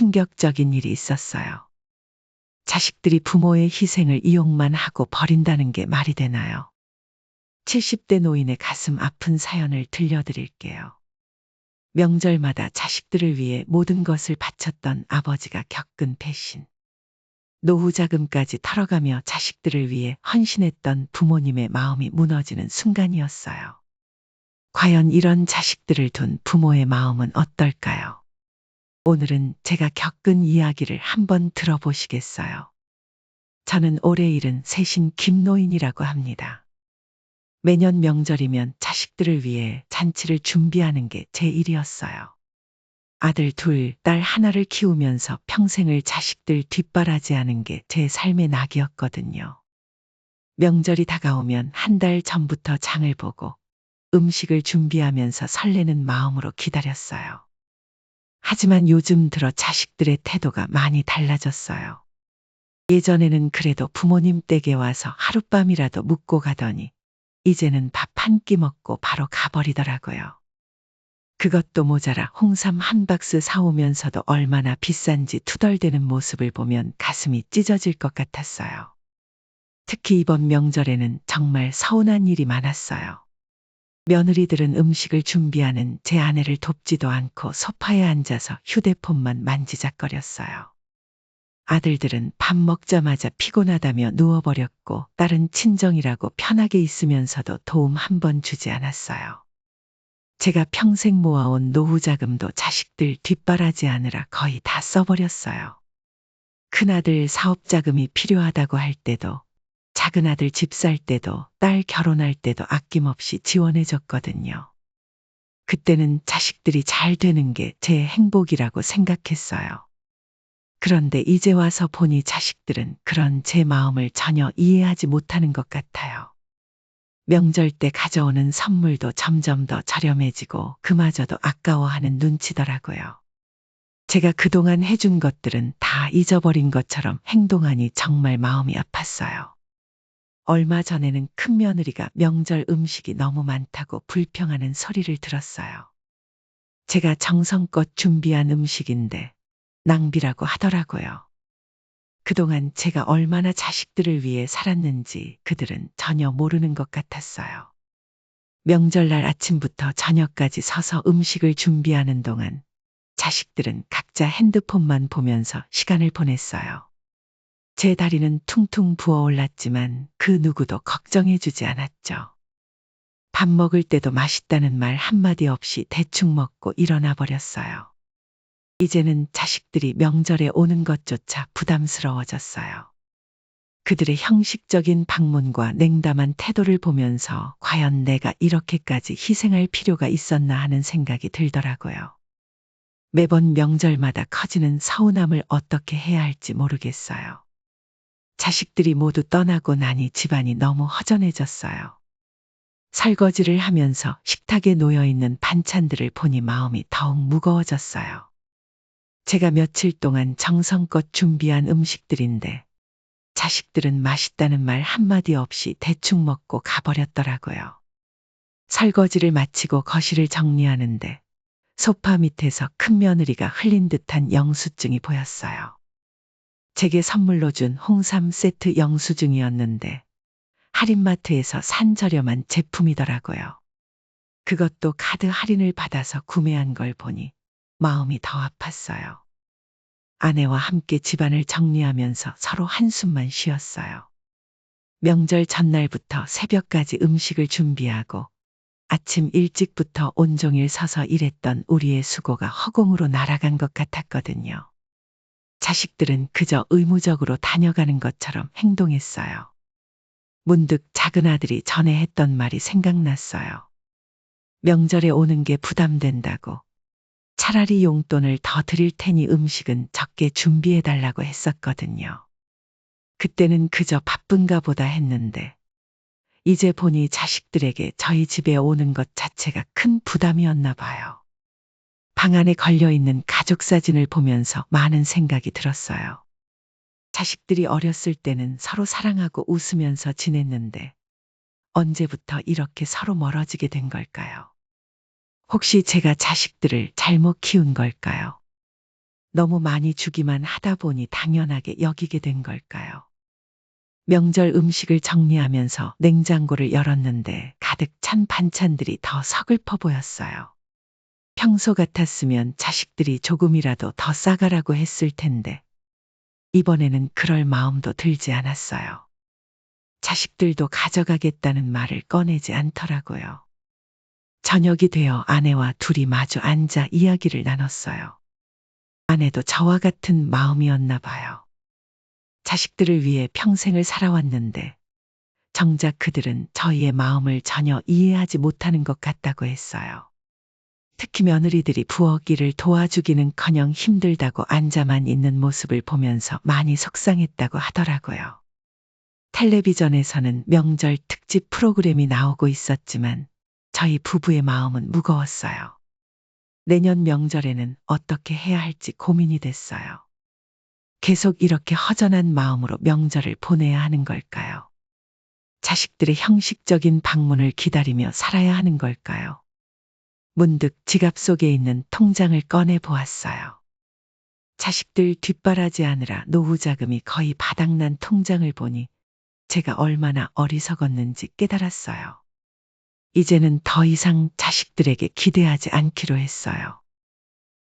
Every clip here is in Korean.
충격적인 일이 있었어요. 자식들이 부모의 희생을 이용만 하고 버린다는 게 말이 되나요? 70대 노인의 가슴 아픈 사연을 들려드릴게요. 명절마다 자식들을 위해 모든 것을 바쳤던 아버지가 겪은 배신. 노후 자금까지 털어가며 자식들을 위해 헌신했던 부모님의 마음이 무너지는 순간이었어요. 과연 이런 자식들을 둔 부모의 마음은 어떨까요? 오늘은 제가 겪은 이야기를 한번 들어보시겠어요? 저는 올해 73 김노인이라고 합니다. 매년 명절이면 자식들을 위해 잔치를 준비하는 게 제 일이었어요. 아들 둘, 딸 하나를 키우면서 평생을 자식들 뒷바라지하는 게 제 삶의 낙이었거든요. 명절이 다가오면 한 달 전부터 장을 보고 음식을 준비하면서 설레는 마음으로 기다렸어요. 하지만 요즘 들어 자식들의 태도가 많이 달라졌어요. 예전에는 그래도 부모님 댁에 와서 하룻밤이라도 묵고 가더니 이제는 밥 한 끼 먹고 바로 가버리더라고요. 그것도 모자라 홍삼 한 박스 사오면서도 얼마나 비싼지 투덜대는 모습을 보면 가슴이 찢어질 것 같았어요. 특히 이번 명절에는 정말 서운한 일이 많았어요. 며느리들은 음식을 준비하는 제 아내를 돕지도 않고 소파에 앉아서 휴대폰만 만지작거렸어요. 아들들은 밥 먹자마자 피곤하다며 누워버렸고 딸은 친정이라고 편하게 있으면서도 도움 한 번 주지 않았어요. 제가 평생 모아온 노후 자금도 자식들 뒷바라지하느라 거의 다 써버렸어요. 큰아들 사업 자금이 필요하다고 할 때도, 작은아들 집 살 때도, 딸 결혼할 때도 아낌없이 지원해줬거든요. 그때는 자식들이 잘 되는 게 제 행복이라고 생각했어요. 그런데 이제 와서 보니 자식들은 그런 제 마음을 전혀 이해하지 못하는 것 같아요. 명절 때 가져오는 선물도 점점 더 저렴해지고 그마저도 아까워하는 눈치더라고요. 제가 그동안 해준 것들은 다 잊어버린 것처럼 행동하니 정말 마음이 아팠어요. 얼마 전에는 큰며느리가 명절 음식이 너무 많다고 불평하는 소리를 들었어요. 제가 정성껏 준비한 음식인데 낭비라고 하더라고요. 그동안 제가 얼마나 자식들을 위해 살았는지 그들은 전혀 모르는 것 같았어요. 명절날 아침부터 저녁까지 서서 음식을 준비하는 동안 자식들은 각자 핸드폰만 보면서 시간을 보냈어요. 제 다리는 퉁퉁 부어올랐지만 그 누구도 걱정해주지 않았죠. 밥 먹을 때도 맛있다는 말 한마디 없이 대충 먹고 일어나 버렸어요. 이제는 자식들이 명절에 오는 것조차 부담스러워졌어요. 그들의 형식적인 방문과 냉담한 태도를 보면서 과연 내가 이렇게까지 희생할 필요가 있었나 하는 생각이 들더라고요. 매번 명절마다 커지는 서운함을 어떻게 해야 할지 모르겠어요. 자식들이 모두 떠나고 나니 집안이 너무 허전해졌어요. 설거지를 하면서 식탁에 놓여있는 반찬들을 보니 마음이 더욱 무거워졌어요. 제가 며칠 동안 정성껏 준비한 음식들인데 자식들은 맛있다는 말 한마디 없이 대충 먹고 가버렸더라고요. 설거지를 마치고 거실을 정리하는데 소파 밑에서 큰며느리가 흘린 듯한 영수증이 보였어요. 제게 선물로 준 홍삼 세트 영수증이었는데 할인마트에서 산 저렴한 제품이더라고요. 그것도 카드 할인을 받아서 구매한 걸 보니 마음이 더 아팠어요. 아내와 함께 집안을 정리하면서 서로 한숨만 쉬었어요. 명절 전날부터 새벽까지 음식을 준비하고 아침 일찍부터 온종일 서서 일했던 우리의 수고가 허공으로 날아간 것 같았거든요. 자식들은 그저 의무적으로 다녀가는 것처럼 행동했어요. 문득 작은 아들이 전에 했던 말이 생각났어요. 명절에 오는 게 부담된다고. 차라리 용돈을 더 드릴 테니 음식은 적게 준비해달라고 했었거든요. 그때는 그저 바쁜가 보다 했는데 이제 보니 자식들에게 저희 집에 오는 것 자체가 큰 부담이었나 봐요. 방 안에 걸려있는 가족 사진을 보면서 많은 생각이 들었어요. 자식들이 어렸을 때는 서로 사랑하고 웃으면서 지냈는데 언제부터 이렇게 서로 멀어지게 된 걸까요? 혹시 제가 자식들을 잘못 키운 걸까요? 너무 많이 주기만 하다 보니 당연하게 여기게 된 걸까요? 명절 음식을 정리하면서 냉장고를 열었는데 가득 찬 반찬들이 더 서글퍼 보였어요. 평소 같았으면 자식들이 조금이라도 더 싸가라고 했을 텐데 이번에는 그럴 마음도 들지 않았어요. 자식들도 가져가겠다는 말을 꺼내지 않더라고요. 저녁이 되어 아내와 둘이 마주 앉아 이야기를 나눴어요. 아내도 저와 같은 마음이었나 봐요. 자식들을 위해 평생을 살아왔는데 정작 그들은 저희의 마음을 전혀 이해하지 못하는 것 같다고 했어요. 특히 며느리들이 부엌 일을 도와주기는커녕 힘들다고 앉아만 있는 모습을 보면서 많이 속상했다고 하더라고요. 텔레비전에서는 명절 특집 프로그램이 나오고 있었지만 저희 부부의 마음은 무거웠어요. 내년 명절에는 어떻게 해야 할지 고민이 됐어요. 계속 이렇게 허전한 마음으로 명절을 보내야 하는 걸까요? 자식들의 형식적인 방문을 기다리며 살아야 하는 걸까요? 문득 지갑 속에 있는 통장을 꺼내 보았어요. 자식들 뒷바라지하느라 노후 자금이 거의 바닥난 통장을 보니 제가 얼마나 어리석었는지 깨달았어요. 이제는 더 이상 자식들에게 기대하지 않기로 했어요.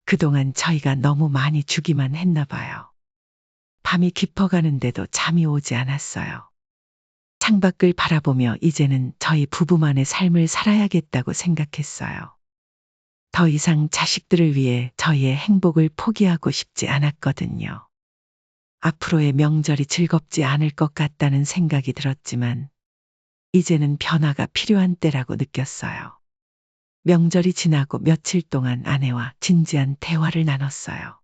그동안 저희가 너무 많이 주기만 했나 봐요. 밤이 깊어가는데도 잠이 오지 않았어요. 창밖을 바라보며 이제는 저희 부부만의 삶을 살아야겠다고 생각했어요. 더 이상 자식들을 위해 저희의 행복을 포기하고 싶지 않았거든요. 앞으로의 명절이 즐겁지 않을 것 같다는 생각이 들었지만 이제는 변화가 필요한 때라고 느꼈어요. 명절이 지나고 며칠 동안 아내와 진지한 대화를 나눴어요.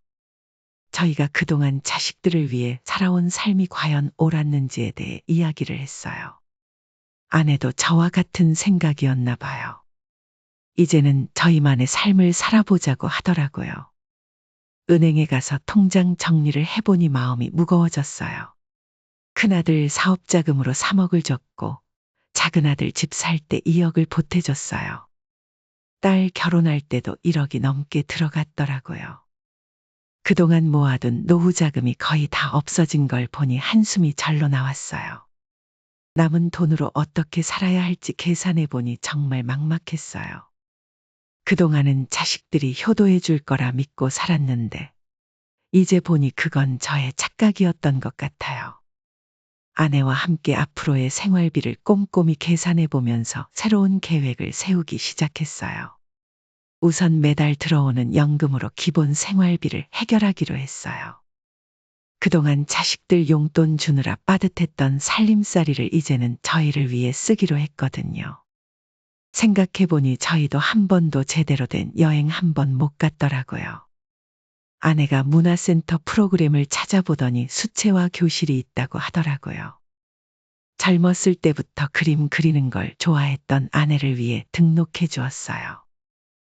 저희가 그동안 자식들을 위해 살아온 삶이 과연 옳았는지에 대해 이야기를 했어요. 아내도 저와 같은 생각이었나 봐요. 이제는 저희만의 삶을 살아보자고 하더라고요. 은행에 가서 통장 정리를 해보니 마음이 무거워졌어요. 큰아들 사업자금으로 3억을 줬고 작은아들 집 살 때 2억을 보태줬어요. 딸 결혼할 때도 1억이 넘게 들어갔더라고요. 그동안 모아둔 노후 자금이 거의 다 없어진 걸 보니 한숨이 절로 나왔어요. 남은 돈으로 어떻게 살아야 할지 계산해 보니 정말 막막했어요. 그동안은 자식들이 효도해 줄 거라 믿고 살았는데 이제 보니 그건 저의 착각이었던 것 같아요. 아내와 함께 앞으로의 생활비를 꼼꼼히 계산해 보면서 새로운 계획을 세우기 시작했어요. 우선 매달 들어오는 연금으로 기본 생활비를 해결하기로 했어요. 그동안 자식들 용돈 주느라 빠듯했던 살림살이를 이제는 저희를 위해 쓰기로 했거든요. 생각해보니 저희도 한 번도 제대로 된 여행 한 번 못 갔더라고요. 아내가 문화센터 프로그램을 찾아보더니 수채화 교실이 있다고 하더라고요. 젊었을 때부터 그림 그리는 걸 좋아했던 아내를 위해 등록해 주었어요.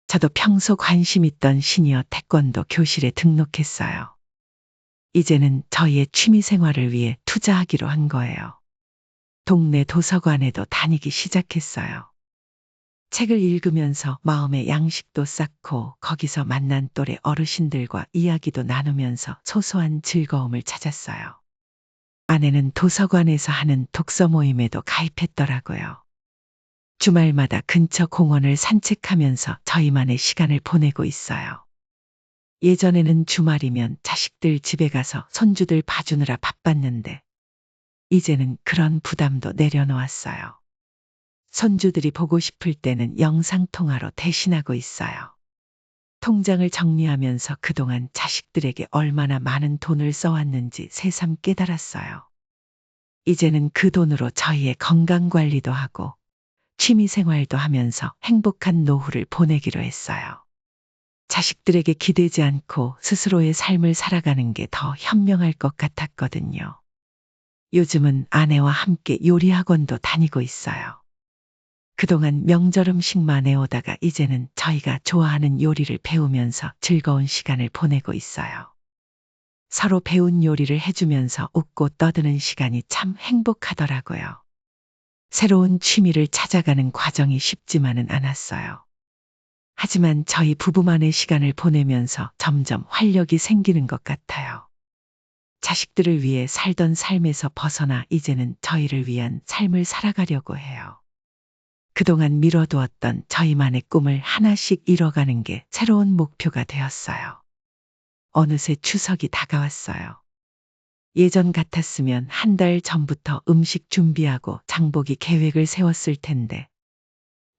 저도 평소 관심 있던 시니어 태권도 교실에 등록했어요. 이제는 저희의 취미 생활을 위해 투자하기로 한 거예요. 동네 도서관에도 다니기 시작했어요. 책을 읽으면서 마음의 양식도 쌓고 거기서 만난 또래 어르신들과 이야기도 나누면서 소소한 즐거움을 찾았어요. 아내는 도서관에서 하는 독서 모임에도 가입했더라고요. 주말마다 근처 공원을 산책하면서 저희만의 시간을 보내고 있어요. 예전에는 주말이면 자식들 집에 가서 손주들 봐주느라 바빴는데 이제는 그런 부담도 내려놓았어요. 손주들이 보고 싶을 때는 영상통화로 대신하고 있어요. 통장을 정리하면서 그동안 자식들에게 얼마나 많은 돈을 써왔는지 새삼 깨달았어요. 이제는 그 돈으로 저희의 건강관리도 하고 취미생활도 하면서 행복한 노후를 보내기로 했어요. 자식들에게 기대지 않고 스스로의 삶을 살아가는 게 더 현명할 것 같았거든요. 요즘은 아내와 함께 요리학원도 다니고 있어요. 그동안 명절 음식만 해오다가 이제는 저희가 좋아하는 요리를 배우면서 즐거운 시간을 보내고 있어요. 서로 배운 요리를 해주면서 웃고 떠드는 시간이 참 행복하더라고요. 새로운 취미를 찾아가는 과정이 쉽지만은 않았어요. 하지만 저희 부부만의 시간을 보내면서 점점 활력이 생기는 것 같아요. 자식들을 위해 살던 삶에서 벗어나 이제는 저희를 위한 삶을 살아가려고 해요. 그동안 미뤄두었던 저희만의 꿈을 하나씩 이뤄가는 게 새로운 목표가 되었어요. 어느새 추석이 다가왔어요. 예전 같았으면 한 달 전부터 음식 준비하고 장보기 계획을 세웠을 텐데,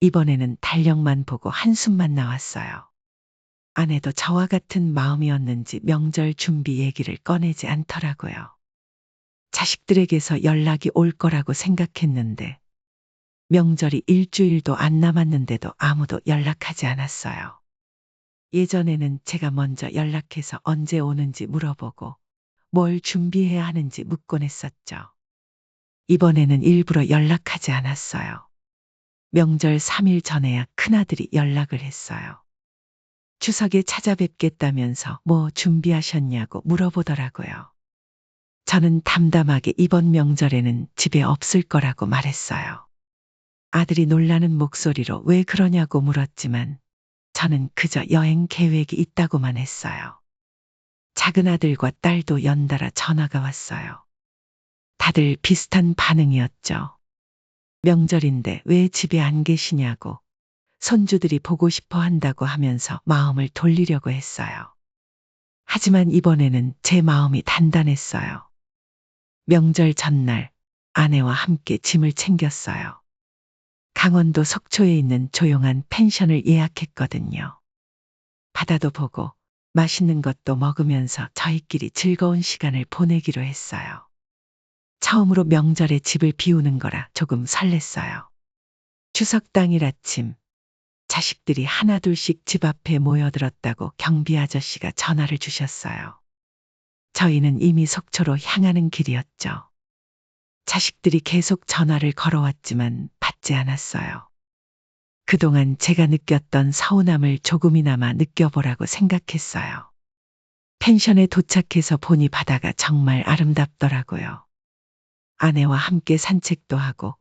이번에는 달력만 보고 한숨만 나왔어요. 아내도 저와 같은 마음이었는지 명절 준비 얘기를 꺼내지 않더라고요. 자식들에게서 연락이 올 거라고 생각했는데, 명절이 일주일도 안 남았는데도 아무도 연락하지 않았어요. 예전에는 제가 먼저 연락해서 언제 오는지 물어보고 뭘 준비해야 하는지 묻곤 했었죠. 이번에는 일부러 연락하지 않았어요. 명절 3일 전에야 큰아들이 연락을 했어요. 추석에 찾아뵙겠다면서 뭐 준비하셨냐고 물어보더라고요. 저는 담담하게 이번 명절에는 집에 없을 거라고 말했어요. 아들이 놀라는 목소리로 왜 그러냐고 물었지만 저는 그저 여행 계획이 있다고만 했어요. 작은 아들과 딸도 연달아 전화가 왔어요. 다들 비슷한 반응이었죠. 명절인데 왜 집에 안 계시냐고, 손주들이 보고 싶어 한다고 하면서 마음을 돌리려고 했어요. 하지만 이번에는 제 마음이 단단했어요. 명절 전날 아내와 함께 짐을 챙겼어요. 강원도 속초에 있는 조용한 펜션을 예약했거든요. 바다도 보고 맛있는 것도 먹으면서 저희끼리 즐거운 시간을 보내기로 했어요. 처음으로 명절에 집을 비우는 거라 조금 설렜어요. 추석 당일 아침, 자식들이 하나둘씩 집 앞에 모여들었다고 경비 아저씨가 전화를 주셨어요. 저희는 이미 속초로 향하는 길이었죠. 자식들이 계속 전화를 걸어왔지만 받지 않았어요. 그동안 제가 느꼈던 서운함을 조금이나마 느껴보라고 생각했어요. 펜션에 도착해서 보니 바다가 정말 아름답더라고요. 아내와 함께 산책도 하고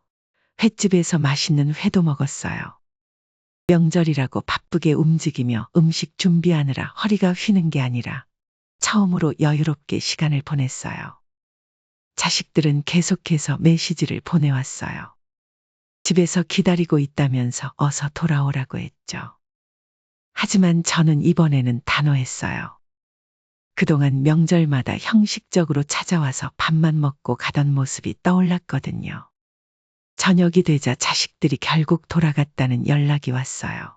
횟집에서 맛있는 회도 먹었어요. 명절이라고 바쁘게 움직이며 음식 준비하느라 허리가 휘는 게 아니라 처음으로 여유롭게 시간을 보냈어요. 자식들은 계속해서 메시지를 보내왔어요. 집에서 기다리고 있다면서 어서 돌아오라고 했죠. 하지만 저는 이번에는 단호했어요. 그동안 명절마다 형식적으로 찾아와서 밥만 먹고 가던 모습이 떠올랐거든요. 저녁이 되자 자식들이 결국 돌아갔다는 연락이 왔어요.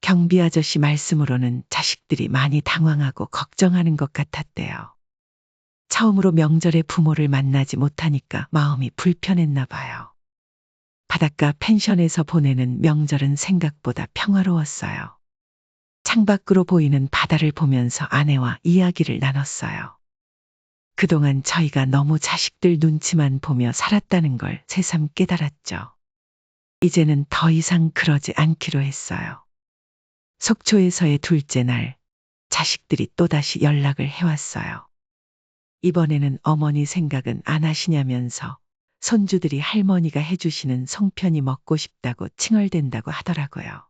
경비 아저씨 말씀으로는 자식들이 많이 당황하고 걱정하는 것 같았대요. 처음으로 명절에 부모를 만나지 못하니까 마음이 불편했나 봐요. 바닷가 펜션에서 보내는 명절은 생각보다 평화로웠어요. 창밖으로 보이는 바다를 보면서 아내와 이야기를 나눴어요. 그동안 저희가 너무 자식들 눈치만 보며 살았다는 걸 새삼 깨달았죠. 이제는 더 이상 그러지 않기로 했어요. 속초에서의 둘째 날, 자식들이 또다시 연락을 해왔어요. 이번에는 어머니 생각은 안 하시냐면서 손주들이 할머니가 해주시는 송편이 먹고 싶다고 칭얼댄다고 하더라고요.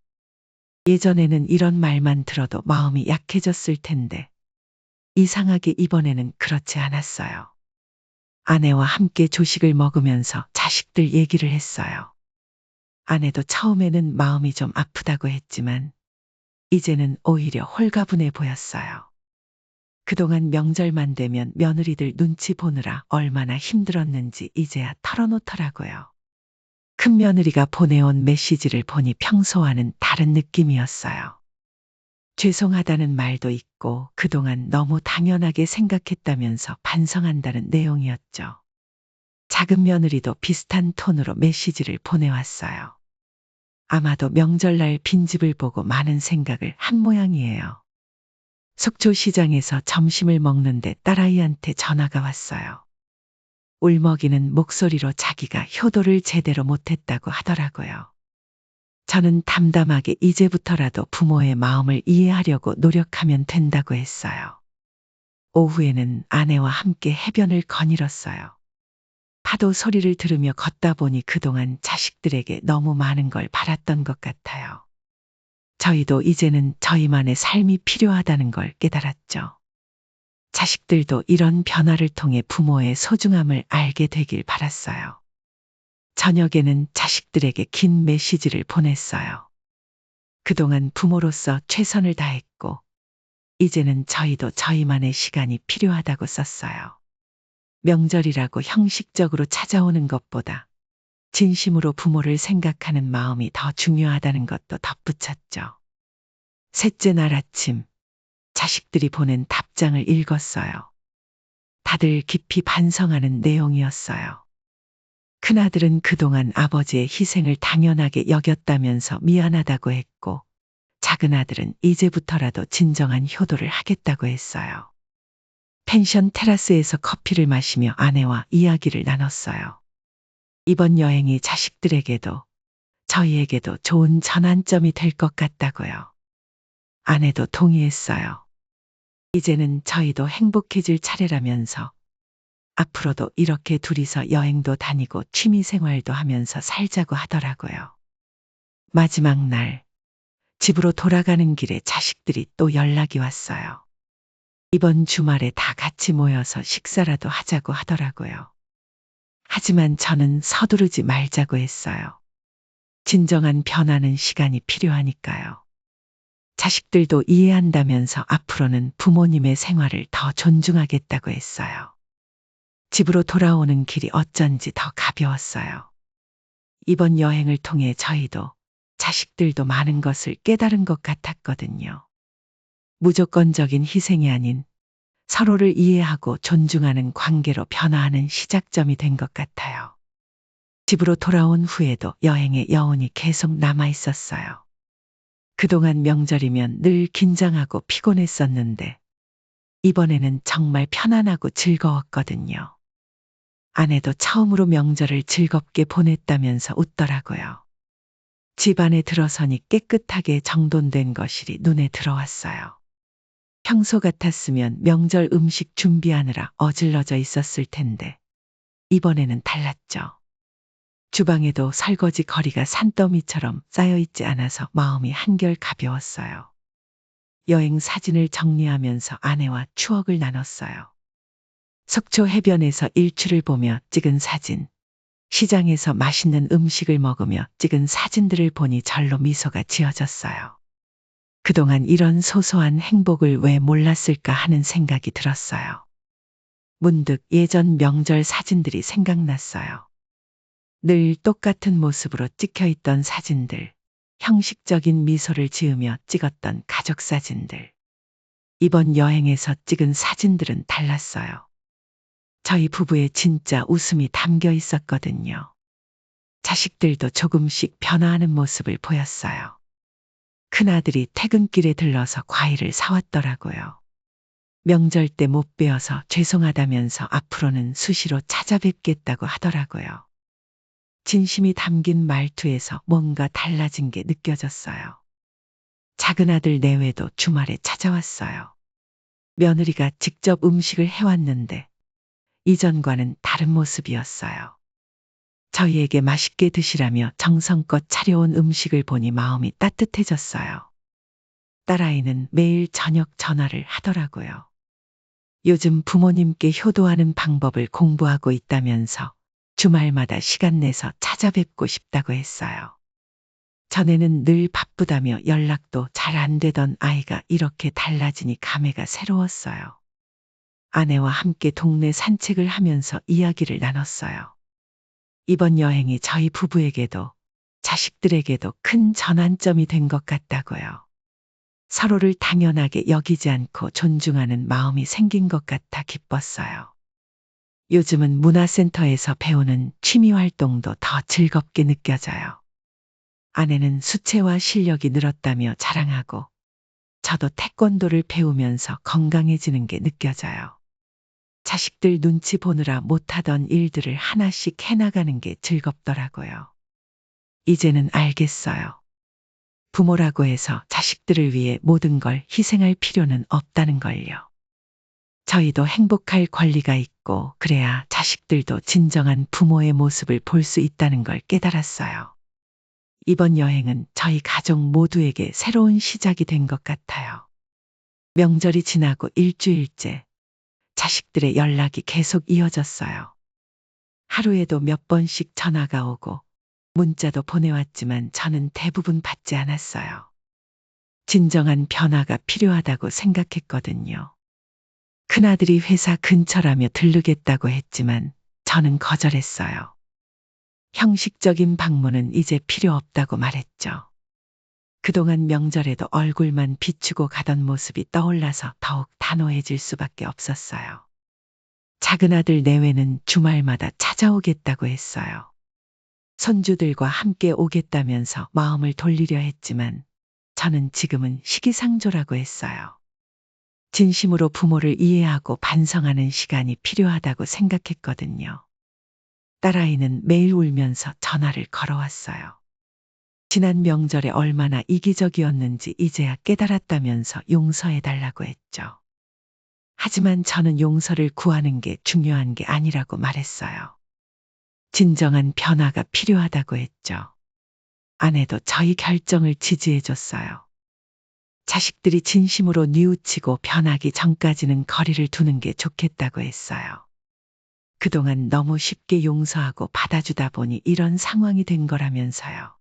예전에는 이런 말만 들어도 마음이 약해졌을 텐데 이상하게 이번에는 그렇지 않았어요. 아내와 함께 조식을 먹으면서 자식들 얘기를 했어요. 아내도 처음에는 마음이 좀 아프다고 했지만 이제는 오히려 홀가분해 보였어요. 그동안 명절만 되면 며느리들 눈치 보느라 얼마나 힘들었는지 이제야 털어놓더라고요. 큰 며느리가 보내온 메시지를 보니 평소와는 다른 느낌이었어요. 죄송하다는 말도 있고 그동안 너무 당연하게 생각했다면서 반성한다는 내용이었죠. 작은 며느리도 비슷한 톤으로 메시지를 보내왔어요. 아마도 명절날 빈집을 보고 많은 생각을 한 모양이에요. 속초시장에서 점심을 먹는데 딸아이한테 전화가 왔어요. 울먹이는 목소리로 자기가 효도를 제대로 못했다고 하더라고요. 저는 담담하게 이제부터라도 부모의 마음을 이해하려고 노력하면 된다고 했어요. 오후에는 아내와 함께 해변을 거닐었어요. 파도 소리를 들으며 걷다 보니 그동안 자식들에게 너무 많은 걸 바랐던 것 같아요. 저희도 이제는 저희만의 삶이 필요하다는 걸 깨달았죠. 자식들도 이런 변화를 통해 부모의 소중함을 알게 되길 바랐어요. 저녁에는 자식들에게 긴 메시지를 보냈어요. 그동안 부모로서 최선을 다했고, 이제는 저희도 저희만의 시간이 필요하다고 썼어요. 명절이라고 형식적으로 찾아오는 것보다 진심으로 부모를 생각하는 마음이 더 중요하다는 것도 덧붙였죠. 셋째 날 아침, 자식들이 보낸 답장을 읽었어요. 다들 깊이 반성하는 내용이었어요. 큰아들은 그동안 아버지의 희생을 당연하게 여겼다면서 미안하다고 했고, 작은아들은 이제부터라도 진정한 효도를 하겠다고 했어요. 펜션 테라스에서 커피를 마시며 아내와 이야기를 나눴어요. 이번 여행이 자식들에게도 저희에게도 좋은 전환점이 될 것 같다고요. 아내도 동의했어요. 이제는 저희도 행복해질 차례라면서 앞으로도 이렇게 둘이서 여행도 다니고 취미 생활도 하면서 살자고 하더라고요. 마지막 날, 집으로 돌아가는 길에 자식들이 또 연락이 왔어요. 이번 주말에 다 같이 모여서 식사라도 하자고 하더라고요. 하지만 저는 서두르지 말자고 했어요. 진정한 변화는 시간이 필요하니까요. 자식들도 이해한다면서 앞으로는 부모님의 생활을 더 존중하겠다고 했어요. 집으로 돌아오는 길이 어쩐지 더 가벼웠어요. 이번 여행을 통해 저희도 자식들도 많은 것을 깨달은 것 같았거든요. 무조건적인 희생이 아닌 서로를 이해하고 존중하는 관계로 변화하는 시작점이 된 것 같아요. 집으로 돌아온 후에도 여행의 여운이 계속 남아 있었어요. 그동안 명절이면 늘 긴장하고 피곤했었는데 이번에는 정말 편안하고 즐거웠거든요. 아내도 처음으로 명절을 즐겁게 보냈다면서 웃더라고요. 집 안에 들어서니 깨끗하게 정돈된 거실이 눈에 들어왔어요. 평소 같았으면 명절 음식 준비하느라 어질러져 있었을 텐데 이번에는 달랐죠. 주방에도 설거지 거리가 산더미처럼 쌓여있지 않아서 마음이 한결 가벼웠어요. 여행 사진을 정리하면서 아내와 추억을 나눴어요. 속초 해변에서 일출을 보며 찍은 사진, 시장에서 맛있는 음식을 먹으며 찍은 사진들을 보니 절로 미소가 지어졌어요. 그동안 이런 소소한 행복을 왜 몰랐을까 하는 생각이 들었어요. 문득 예전 명절 사진들이 생각났어요. 늘 똑같은 모습으로 찍혀 있던 사진들, 형식적인 미소를 지으며 찍었던 가족 사진들. 이번 여행에서 찍은 사진들은 달랐어요. 저희 부부의 진짜 웃음이 담겨 있었거든요. 자식들도 조금씩 변화하는 모습을 보였어요. 큰아들이 퇴근길에 들러서 과일을 사왔더라고요. 명절 때 못 뵈어서 죄송하다면서 앞으로는 수시로 찾아뵙겠다고 하더라고요. 진심이 담긴 말투에서 뭔가 달라진 게 느껴졌어요. 작은아들 내외도 주말에 찾아왔어요. 며느리가 직접 음식을 해왔는데 이전과는 다른 모습이었어요. 저희에게 맛있게 드시라며 정성껏 차려온 음식을 보니 마음이 따뜻해졌어요. 딸아이는 매일 저녁 전화를 하더라고요. 요즘 부모님께 효도하는 방법을 공부하고 있다면서 주말마다 시간 내서 찾아뵙고 싶다고 했어요. 전에는 늘 바쁘다며 연락도 잘 안 되던 아이가 이렇게 달라지니 감회가 새로웠어요. 아내와 함께 동네 산책을 하면서 이야기를 나눴어요. 이번 여행이 저희 부부에게도 자식들에게도 큰 전환점이 된 것 같다고요. 서로를 당연하게 여기지 않고 존중하는 마음이 생긴 것 같아 기뻤어요. 요즘은 문화센터에서 배우는 취미 활동도 더 즐겁게 느껴져요. 아내는 수채화 실력이 늘었다며 자랑하고 저도 태권도를 배우면서 건강해지는 게 느껴져요. 자식들 눈치 보느라 못하던 일들을 하나씩 해나가는 게 즐겁더라고요. 이제는 알겠어요. 부모라고 해서 자식들을 위해 모든 걸 희생할 필요는 없다는 걸요. 저희도 행복할 권리가 있고 그래야 자식들도 진정한 부모의 모습을 볼 수 있다는 걸 깨달았어요. 이번 여행은 저희 가족 모두에게 새로운 시작이 된 것 같아요. 명절이 지나고 일주일째 자식들의 연락이 계속 이어졌어요. 하루에도 몇 번씩 전화가 오고 문자도 보내왔지만 저는 대부분 받지 않았어요. 진정한 변화가 필요하다고 생각했거든요. 큰아들이 회사 근처라며 들르겠다고 했지만 저는 거절했어요. 형식적인 방문은 이제 필요 없다고 말했죠. 그동안 명절에도 얼굴만 비추고 가던 모습이 떠올라서 더욱 단호해질 수밖에 없었어요. 작은 아들 내외는 주말마다 찾아오겠다고 했어요. 손주들과 함께 오겠다면서 마음을 돌리려 했지만 저는 지금은 시기상조라고 했어요. 진심으로 부모를 이해하고 반성하는 시간이 필요하다고 생각했거든요. 딸아이는 매일 울면서 전화를 걸어왔어요. 지난 명절에 얼마나 이기적이었는지 이제야 깨달았다면서 용서해달라고 했죠. 하지만 저는 용서를 구하는 게 중요한 게 아니라고 말했어요. 진정한 변화가 필요하다고 했죠. 아내도 저희 결정을 지지해줬어요. 자식들이 진심으로 뉘우치고 변하기 전까지는 거리를 두는 게 좋겠다고 했어요. 그동안 너무 쉽게 용서하고 받아주다 보니 이런 상황이 된 거라면서요.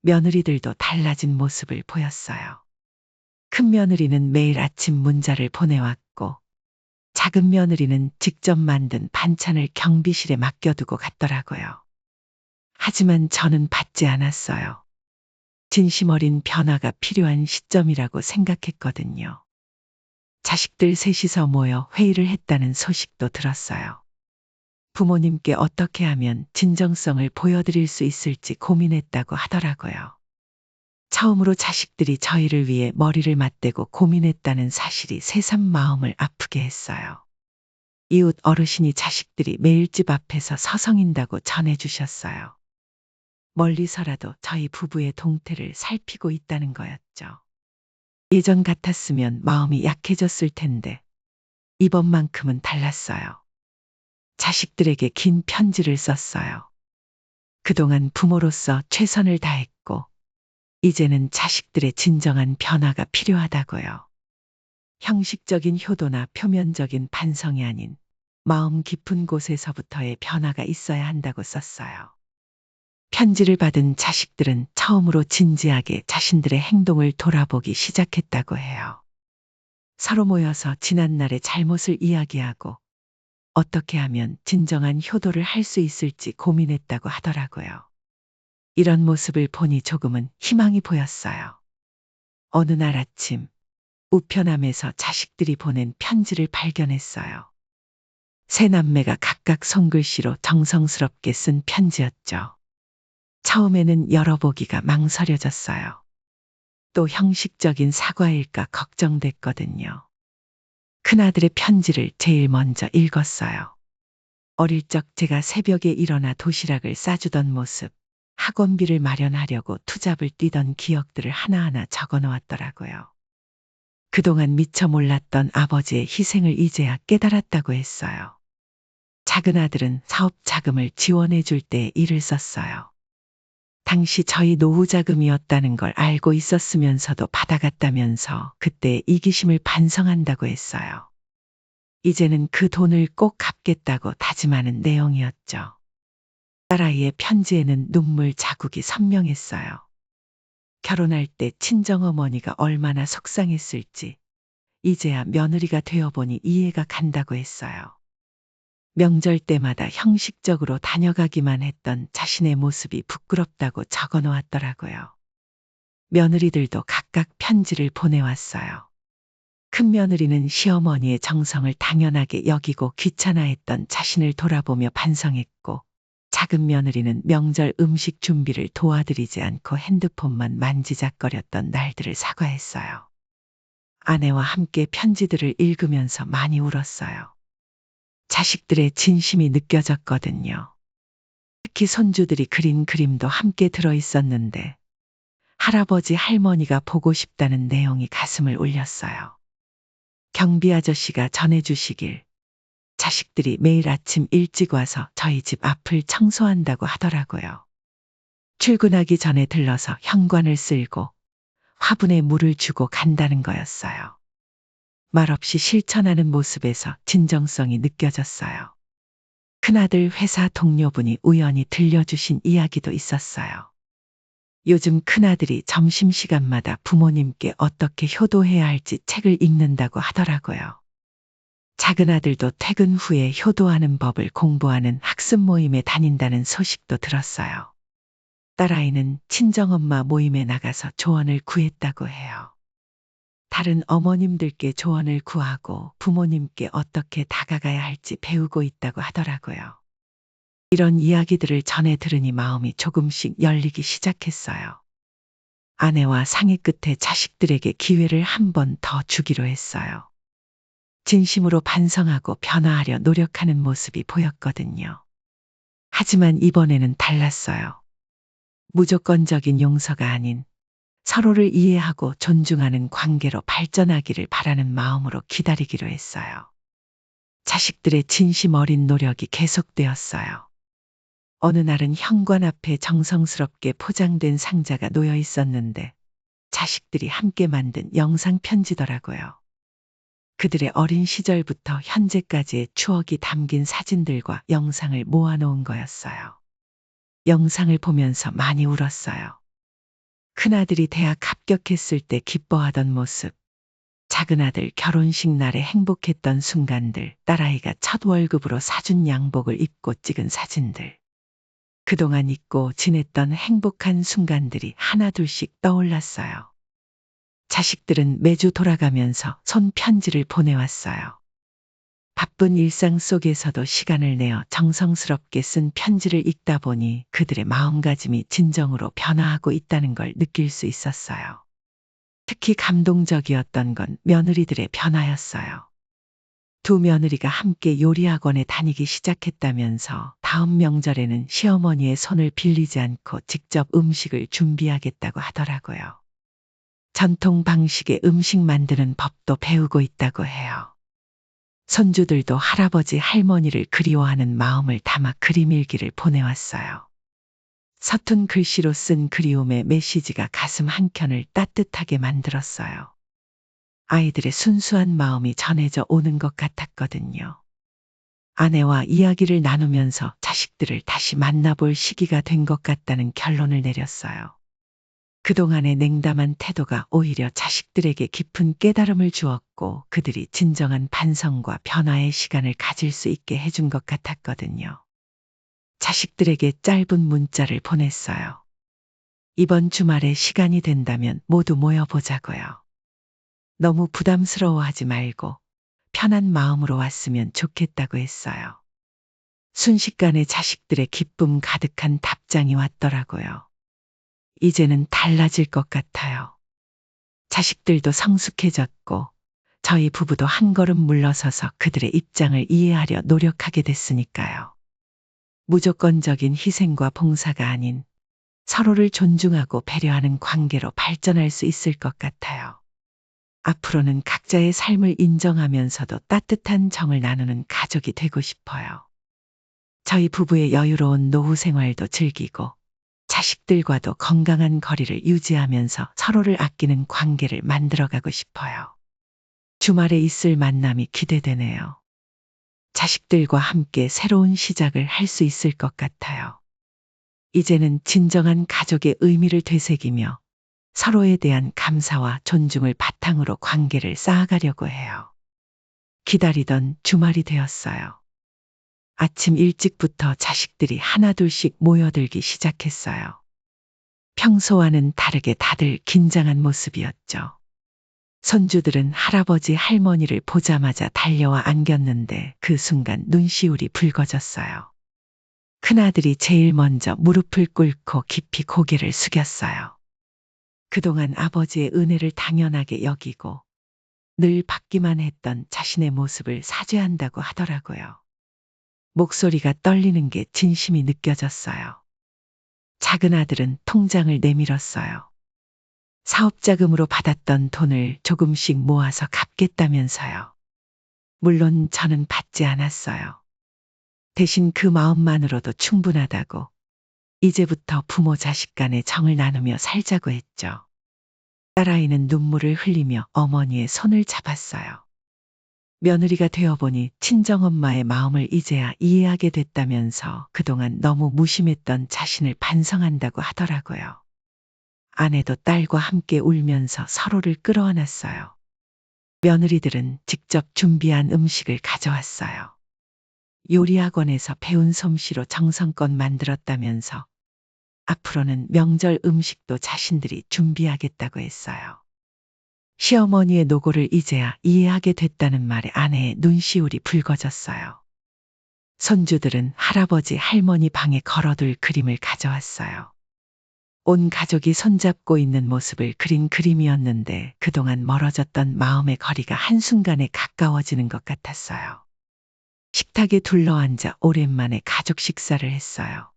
며느리들도 달라진 모습을 보였어요. 큰 며느리는 매일 아침 문자를 보내왔고, 작은 며느리는 직접 만든 반찬을 경비실에 맡겨두고 갔더라고요. 하지만 저는 받지 않았어요. 진심 어린 변화가 필요한 시점이라고 생각했거든요. 자식들 셋이서 모여 회의를 했다는 소식도 들었어요. 부모님께 어떻게 하면 진정성을 보여드릴 수 있을지 고민했다고 하더라고요. 처음으로 자식들이 저희를 위해 머리를 맞대고 고민했다는 사실이 새삼 마음을 아프게 했어요. 이웃 어르신이 자식들이 매일 집 앞에서 서성인다고 전해주셨어요. 멀리서라도 저희 부부의 동태를 살피고 있다는 거였죠. 예전 같았으면 마음이 약해졌을 텐데 이번만큼은 달랐어요. 자식들에게 긴 편지를 썼어요. 그동안 부모로서 최선을 다했고 이제는 자식들의 진정한 변화가 필요하다고요. 형식적인 효도나 표면적인 반성이 아닌 마음 깊은 곳에서부터의 변화가 있어야 한다고 썼어요. 편지를 받은 자식들은 처음으로 진지하게 자신들의 행동을 돌아보기 시작했다고 해요. 서로 모여서 지난날의 잘못을 이야기하고 어떻게 하면 진정한 효도를 할 수 있을지 고민했다고 하더라고요. 이런 모습을 보니 조금은 희망이 보였어요. 어느 날 아침 우편함에서 자식들이 보낸 편지를 발견했어요. 세 남매가 각각 손글씨로 정성스럽게 쓴 편지였죠. 처음에는 열어보기가 망설여졌어요. 또 형식적인 사과일까 걱정됐거든요. 큰아들의 편지를 제일 먼저 읽었어요. 어릴 적 제가 새벽에 일어나 도시락을 싸주던 모습, 학원비를 마련하려고 투잡을 뛰던 기억들을 하나하나 적어 놓았더라고요. 그동안 미처 몰랐던 아버지의 희생을 이제야 깨달았다고 했어요. 작은 아들은 사업 자금을 지원해 줄 때 일을 썼어요. 당시 저희 노후 자금이었다는 걸 알고 있었으면서도 받아갔다면서 그때 이기심을 반성한다고 했어요. 이제는 그 돈을 꼭 갚겠다고 다짐하는 내용이었죠. 딸아이의 편지에는 눈물 자국이 선명했어요. 결혼할 때 친정어머니가 얼마나 속상했을지 이제야 며느리가 되어보니 이해가 간다고 했어요. 명절 때마다 형식적으로 다녀가기만 했던 자신의 모습이 부끄럽다고 적어 놓았더라고요. 며느리들도 각각 편지를 보내왔어요. 큰 며느리는 시어머니의 정성을 당연하게 여기고 귀찮아했던 자신을 돌아보며 반성했고, 작은 며느리는 명절 음식 준비를 도와드리지 않고 핸드폰만 만지작거렸던 날들을 사과했어요. 아내와 함께 편지들을 읽으면서 많이 울었어요. 자식들의 진심이 느껴졌거든요. 특히 손주들이 그린 그림도 함께 들어있었는데 할아버지 할머니가 보고 싶다는 내용이 가슴을 울렸어요. 경비 아저씨가 전해주시길 자식들이 매일 아침 일찍 와서 저희 집 앞을 청소한다고 하더라고요. 출근하기 전에 들러서 현관을 쓸고 화분에 물을 주고 간다는 거였어요. 말없이 실천하는 모습에서 진정성이 느껴졌어요. 큰아들 회사 동료분이 우연히 들려주신 이야기도 있었어요. 요즘 큰아들이 점심시간마다 부모님께 어떻게 효도해야 할지 책을 읽는다고 하더라고요. 작은아들도 퇴근 후에 효도하는 법을 공부하는 학습 모임에 다닌다는 소식도 들었어요. 딸아이는 친정엄마 모임에 나가서 조언을 구했다고 해요. 다른 어머님들께 조언을 구하고 부모님께 어떻게 다가가야 할지 배우고 있다고 하더라고요. 이런 이야기들을 전해 들으니 마음이 조금씩 열리기 시작했어요. 아내와 상의 끝에 자식들에게 기회를 한 번 더 주기로 했어요. 진심으로 반성하고 변화하려 노력하는 모습이 보였거든요. 하지만 이번에는 달랐어요. 무조건적인 용서가 아닌 서로를 이해하고 존중하는 관계로 발전하기를 바라는 마음으로 기다리기로 했어요. 자식들의 진심 어린 노력이 계속되었어요. 어느 날은 현관 앞에 정성스럽게 포장된 상자가 놓여 있었는데 자식들이 함께 만든 영상 편지더라고요. 그들의 어린 시절부터 현재까지의 추억이 담긴 사진들과 영상을 모아놓은 거였어요. 영상을 보면서 많이 울었어요. 큰아들이 대학 합격했을 때 기뻐하던 모습, 작은아들 결혼식 날에 행복했던 순간들, 딸아이가 첫 월급으로 사준 양복을 입고 찍은 사진들. 그동안 잊고 지냈던 행복한 순간들이 하나둘씩 떠올랐어요. 자식들은 매주 돌아가면서 손편지를 보내왔어요. 바쁜 일상 속에서도 시간을 내어 정성스럽게 쓴 편지를 읽다 보니 그들의 마음가짐이 진정으로 변화하고 있다는 걸 느낄 수 있었어요. 특히 감동적이었던 건 며느리들의 변화였어요. 두 며느리가 함께 요리학원에 다니기 시작했다면서 다음 명절에는 시어머니의 손을 빌리지 않고 직접 음식을 준비하겠다고 하더라고요. 전통 방식의 음식 만드는 법도 배우고 있다고 해요. 손주들도 할아버지 할머니를 그리워하는 마음을 담아 그림 일기를 보내왔어요. 서툰 글씨로 쓴 그리움의 메시지가 가슴 한켠을 따뜻하게 만들었어요. 아이들의 순수한 마음이 전해져 오는 것 같았거든요. 아내와 이야기를 나누면서 자식들을 다시 만나볼 시기가 된 것 같다는 결론을 내렸어요. 그동안의 냉담한 태도가 오히려 자식들에게 깊은 깨달음을 주었고 그들이 진정한 반성과 변화의 시간을 가질 수 있게 해준 것 같았거든요. 자식들에게 짧은 문자를 보냈어요. 이번 주말에 시간이 된다면 모두 모여보자고요. 너무 부담스러워하지 말고 편한 마음으로 왔으면 좋겠다고 했어요. 순식간에 자식들의 기쁨 가득한 답장이 왔더라고요. 이제는 달라질 것 같아요. 자식들도 성숙해졌고 저희 부부도 한 걸음 물러서서 그들의 입장을 이해하려 노력하게 됐으니까요. 무조건적인 희생과 봉사가 아닌 서로를 존중하고 배려하는 관계로 발전할 수 있을 것 같아요. 앞으로는 각자의 삶을 인정하면서도 따뜻한 정을 나누는 가족이 되고 싶어요. 저희 부부의 여유로운 노후 생활도 즐기고 자식들과도 건강한 거리를 유지하면서 서로를 아끼는 관계를 만들어가고 싶어요. 주말에 있을 만남이 기대되네요. 자식들과 함께 새로운 시작을 할 수 있을 것 같아요. 이제는 진정한 가족의 의미를 되새기며 서로에 대한 감사와 존중을 바탕으로 관계를 쌓아가려고 해요. 기다리던 주말이 되었어요. 아침 일찍부터 자식들이 하나둘씩 모여들기 시작했어요. 평소와는 다르게 다들 긴장한 모습이었죠. 손주들은 할아버지 할머니를 보자마자 달려와 안겼는데 그 순간 눈시울이 붉어졌어요. 큰아들이 제일 먼저 무릎을 꿇고 깊이 고개를 숙였어요. 그동안 아버지의 은혜를 당연하게 여기고 늘 받기만 했던 자신의 모습을 사죄한다고 하더라고요. 목소리가 떨리는 게 진심이 느껴졌어요. 작은 아들은 통장을 내밀었어요. 사업자금으로 받았던 돈을 조금씩 모아서 갚겠다면서요. 물론 저는 받지 않았어요. 대신 그 마음만으로도 충분하다고 이제부터 부모 자식 간의 정을 나누며 살자고 했죠. 딸아이는 눈물을 흘리며 어머니의 손을 잡았어요. 며느리가 되어보니 친정엄마의 마음을 이제야 이해하게 됐다면서 그동안 너무 무심했던 자신을 반성한다고 하더라고요. 아내도 딸과 함께 울면서 서로를 끌어안았어요. 며느리들은 직접 준비한 음식을 가져왔어요. 요리학원에서 배운 솜씨로 정성껏 만들었다면서 앞으로는 명절 음식도 자신들이 준비하겠다고 했어요. 시어머니의 노고를 이제야 이해하게 됐다는 말에 아내의 눈시울이 붉어졌어요. 손주들은 할아버지 할머니 방에 걸어둘 그림을 가져왔어요. 온 가족이 손잡고 있는 모습을 그린 그림이었는데 그동안 멀어졌던 마음의 거리가 한순간에 가까워지는 것 같았어요. 식탁에 둘러앉아 오랜만에 가족 식사를 했어요.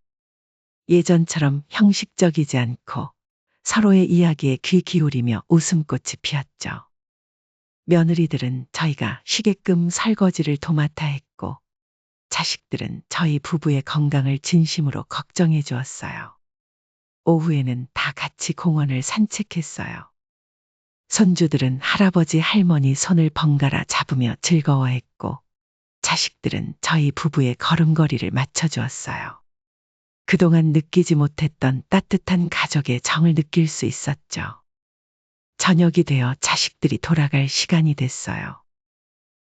예전처럼 형식적이지 않고 서로의 이야기에 귀 기울이며 웃음꽃이 피었죠. 며느리들은 저희가 쉬게끔 설거지를 도맡아 했고 자식들은 저희 부부의 건강을 진심으로 걱정해 주었어요. 오후에는 다 같이 공원을 산책했어요. 손주들은 할아버지 할머니 손을 번갈아 잡으며 즐거워했고 자식들은 저희 부부의 걸음걸이를 맞춰주었어요. 그동안 느끼지 못했던 따뜻한 가족의 정을 느낄 수 있었죠. 저녁이 되어 자식들이 돌아갈 시간이 됐어요.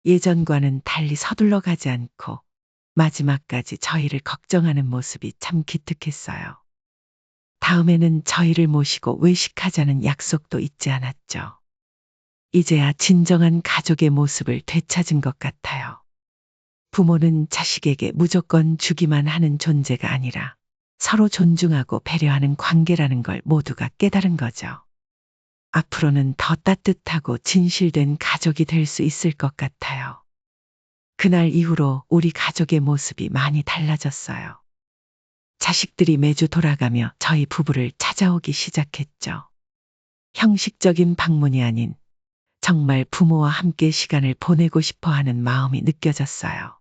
예전과는 달리 서둘러 가지 않고 마지막까지 저희를 걱정하는 모습이 참 기특했어요. 다음에는 저희를 모시고 외식하자는 약속도 잊지 않았죠. 이제야 진정한 가족의 모습을 되찾은 것 같아요. 부모는 자식에게 무조건 주기만 하는 존재가 아니라 서로 존중하고 배려하는 관계라는 걸 모두가 깨달은 거죠. 앞으로는 더 따뜻하고 진실된 가족이 될 수 있을 것 같아요. 그날 이후로 우리 가족의 모습이 많이 달라졌어요. 자식들이 매주 돌아가며 저희 부부를 찾아오기 시작했죠. 형식적인 방문이 아닌 정말 부모와 함께 시간을 보내고 싶어 하는 마음이 느껴졌어요.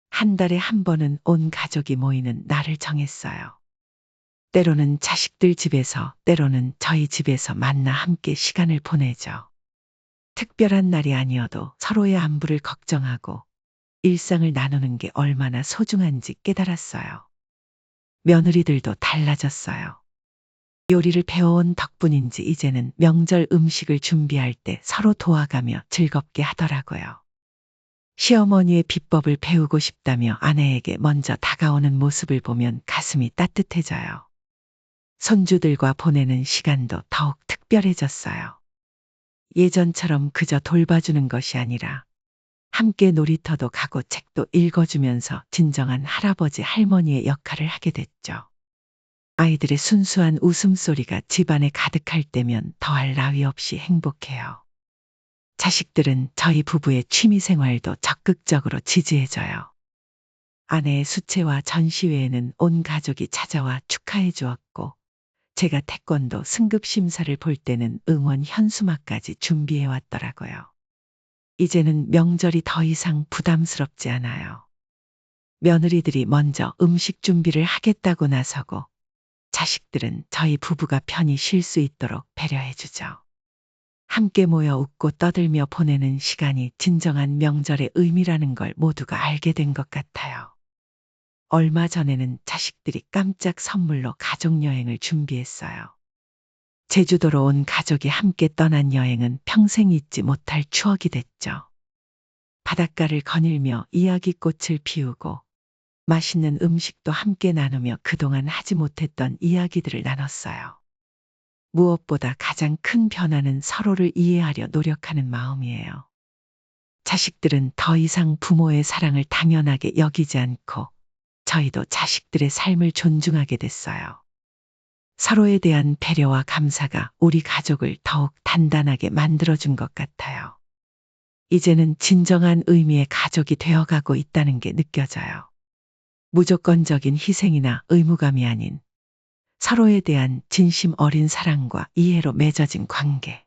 한 달에 한 번은 온 가족이 모이는 날을 정했어요. 때로는 자식들 집에서, 때로는 저희 집에서 만나 함께 시간을 보내죠. 특별한 날이 아니어도 서로의 안부를 걱정하고 일상을 나누는 게 얼마나 소중한지 깨달았어요. 며느리들도 달라졌어요. 요리를 배워온 덕분인지 이제는 명절 음식을 준비할 때 서로 도와가며 즐겁게 하더라고요. 시어머니의 비법을 배우고 싶다며 아내에게 먼저 다가오는 모습을 보면 가슴이 따뜻해져요. 손주들과 보내는 시간도 더욱 특별해졌어요. 예전처럼 그저 돌봐주는 것이 아니라 함께 놀이터도 가고 책도 읽어주면서 진정한 할아버지 할머니의 역할을 하게 됐죠. 아이들의 순수한 웃음소리가 집안에 가득할 때면 더할 나위 없이 행복해요. 자식들은 저희 부부의 취미생활도 적극적으로 지지해줘요. 아내의 수채화 전시회에는 온 가족이 찾아와 축하해 주었고 제가 태권도 승급 심사를 볼 때는 응원 현수막까지 준비해 왔더라고요. 이제는 명절이 더 이상 부담스럽지 않아요. 며느리들이 먼저 음식 준비를 하겠다고 나서고 자식들은 저희 부부가 편히 쉴 수 있도록 배려해 주죠. 함께 모여 웃고 떠들며 보내는 시간이 진정한 명절의 의미라는 걸 모두가 알게 된 것 같아요. 얼마 전에는 자식들이 깜짝 선물로 가족여행을 준비했어요. 제주도로 온 가족이 함께 떠난 여행은 평생 잊지 못할 추억이 됐죠. 바닷가를 거닐며 이야기꽃을 피우고 맛있는 음식도 함께 나누며 그동안 하지 못했던 이야기들을 나눴어요. 무엇보다 가장 큰 변화는 서로를 이해하려 노력하는 마음이에요. 자식들은 더 이상 부모의 사랑을 당연하게 여기지 않고 저희도 자식들의 삶을 존중하게 됐어요. 서로에 대한 배려와 감사가 우리 가족을 더욱 단단하게 만들어준 것 같아요. 이제는 진정한 의미의 가족이 되어가고 있다는 게 느껴져요. 무조건적인 희생이나 의무감이 아닌 서로에 대한 진심 어린 사랑과 이해로 맺어진 관계.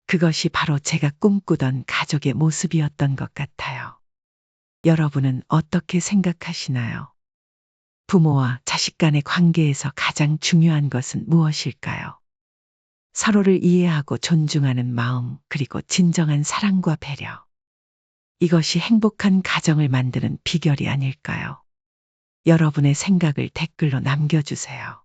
그것이 바로 제가 꿈꾸던 가족의 모습이었던 것 같아요. 여러분은 어떻게 생각하시나요? 부모와 자식 간의 관계에서 가장 중요한 것은 무엇일까요? 서로를 이해하고 존중하는 마음, 그리고 진정한 사랑과 배려. 이것이 행복한 가정을 만드는 비결이 아닐까요? 여러분의 생각을 댓글로 남겨주세요.